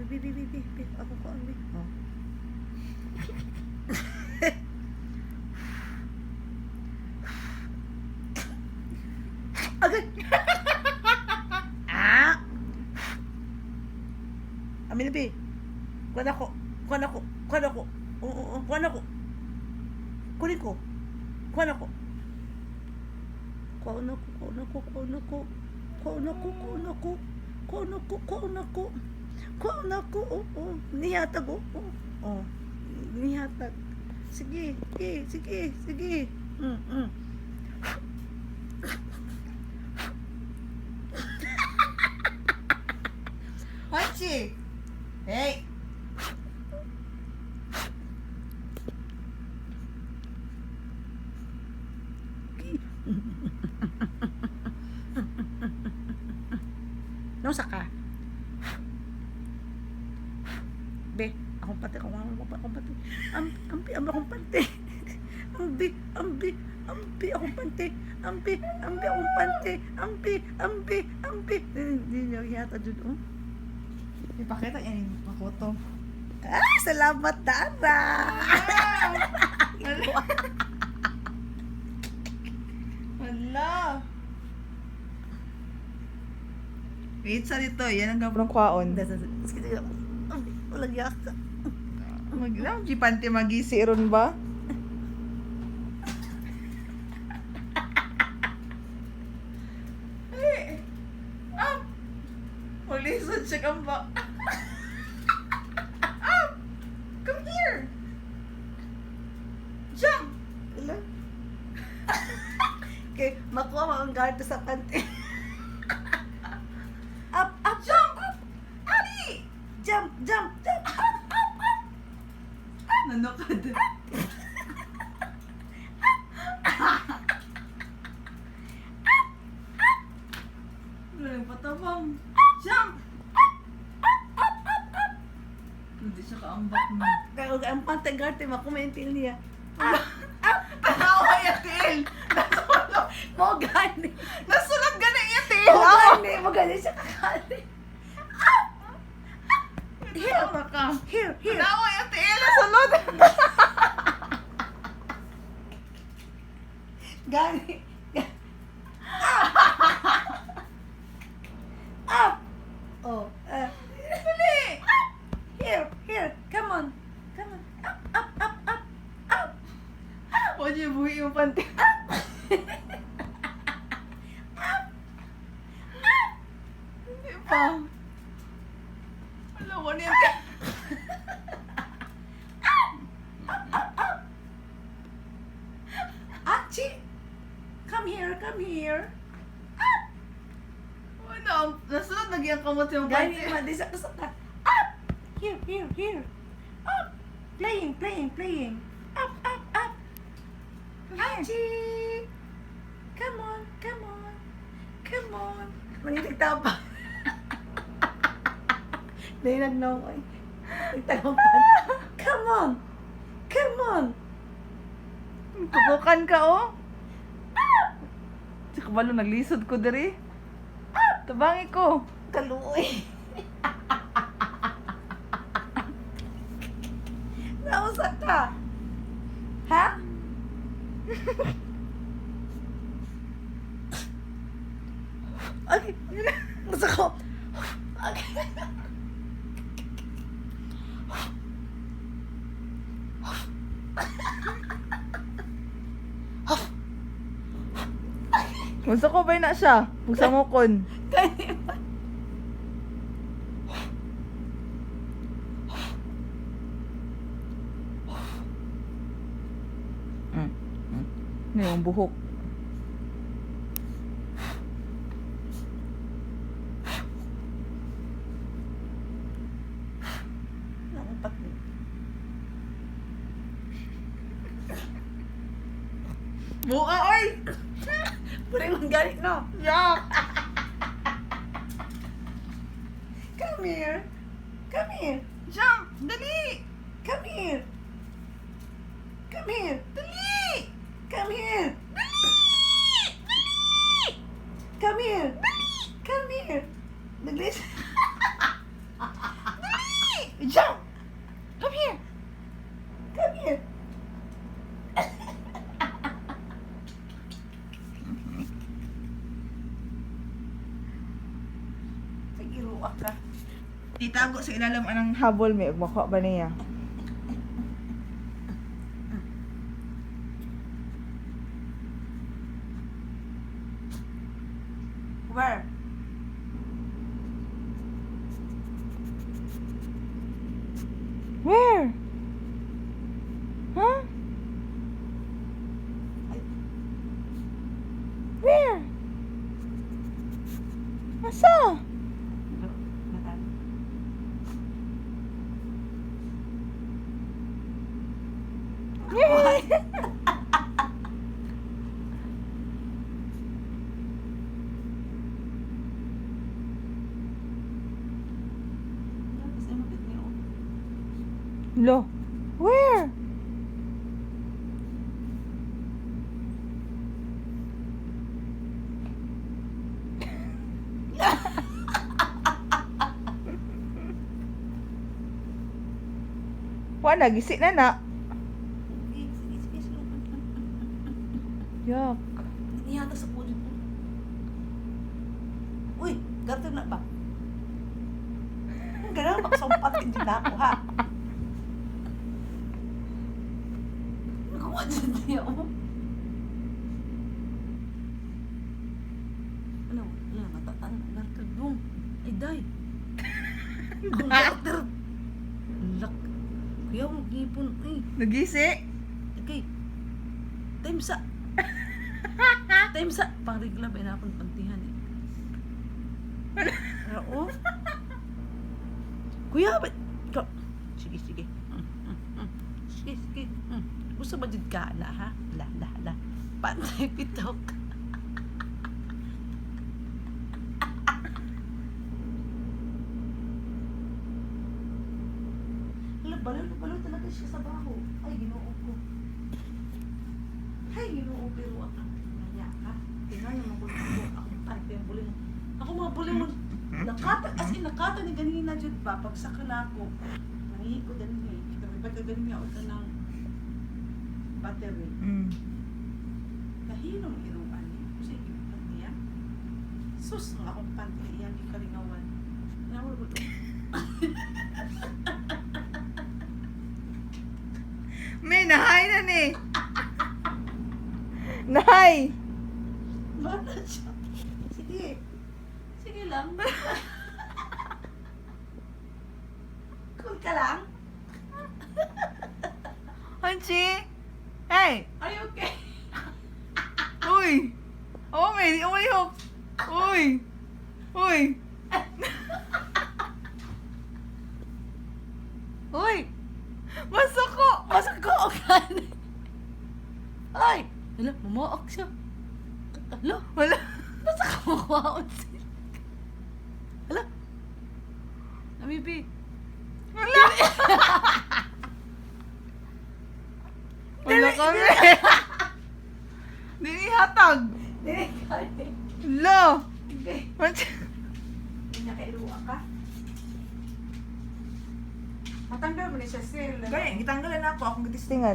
Bi. Ako ko ang bi. Oh. Agad. Ah. Amin na bi. Kuha ako. Oo, kuha ako. Kunin ko. Kuha ako. Oo. Niyatag, oh. Niyatag. Sige. Hachi! Hey! Nausa ka? Be, akong pati. Ambi, akong pati. Ambi, akong pati. Ambi. Hindi niya yata dun, oh. Ipakita yan yung makoto. Ah, salamat, Dana! Wala. Wait, sa dito. Yan ang gabrong kwaon. Walang yaka. Maglang, jipante magisi ron ba? Eh, Ulisod siya kang ba? Come here! Jump! Wala. Okay, makuha mo ang gardo sa panty. Up. Jump! Ali! Jump. Nanokad. Wala yung patabang. Jump! Hindi siya kaambak mo. Kaya ang panty gardo, makumentil niya. Tanawa yung tail! Nasulog! Mo gani. Nasulog gana yung tail! Mo gani siya kakali. Tanawa ka. Here. Tanawa yung tail! Nasulog! Gani. Up. Oh. Dali! Here. Come on. Up. Huwag niyo buhi yung panty. Hindi pa. Alam mo niya. Achi. Come here. Ano? Nasunod lagi ang kamot yung Gani panty. man di sa ka. Up. Here. Up. Playing. Up. Achi. Come on. Manitig tapa. Dahil nagnokoy. Nagtagpan. Come on. Tubukan ka, oh. Tsaka malo, naglisod ko diri. Tabangi ko. Kaluoy. Nausa ka. Ha? Okay. Gusto ko. Okay. Gusto ko ba na siya? Pagsamukon. Gani man. Ano yung buhok? Namumpat mo. Buka, oy! Puri mong galit, no? Yak! Come here. Jump! Dali! Come here. Dali! Come here. Come here. Come here. Naglis. iruak ka. Itago sa ilalim anang habol may makuha ba niya? Where? Where? Huh? Where? Asa? Yay! Lo, where? Wala, gisik na na. Yak. Niyata sa pulit mo. Uy, gato na ba? Ganun, maksumpat din din ako, ha? Nagawa dyan niya, oh. Ano? Ano? Natatang gato dong. Ay, day. Ang gato. Lak. Kuya, mag-ipon. Ay, Nagisik? okay. Time sa. Time sa. Pang-regla ba na akong pantihan eh. Oo. Kuya, ba't? Sige, sige. Sige, sige. Gusto ba dyan ka na, ha? La. Pantay pitok. Balo talaga siya sa baho. Ay, ginoo ko. Ay, ginoo, pero ako. Nanya ka. Tingnan yung mga buling ako. Ako yung buling. Ako mga buling mo. Nakata, as in, nakata ni ganina dyan pa. Pagsaka na ako. Nangihi ko din niya. Kami ba tagal niya o ng battery. Nahilong iruan niya. Kasi yung pantiya. Sus, ng akong pantiya. Yan yung kalingawan. Nawala ko ito. May nahay na ni. Nahay. Bata siya. Sige. Sige lang. Cool ka lang. Hanchi. Hey. Are you okay? Uy. Oh, may umihok. Uy. Uy. Uy. Masako. Masako ka. Ay! Hala, mamaak siya. Hala, Wala. masako ko siya. Hala. Namibi. Wala. Wala kami. Dinihatag. Lo. Okay. Hanchi. Hindi na kailuwa ka. Matanggal mo ni siya sila. Gaya, gitanggalan ako. Akong gitistingan.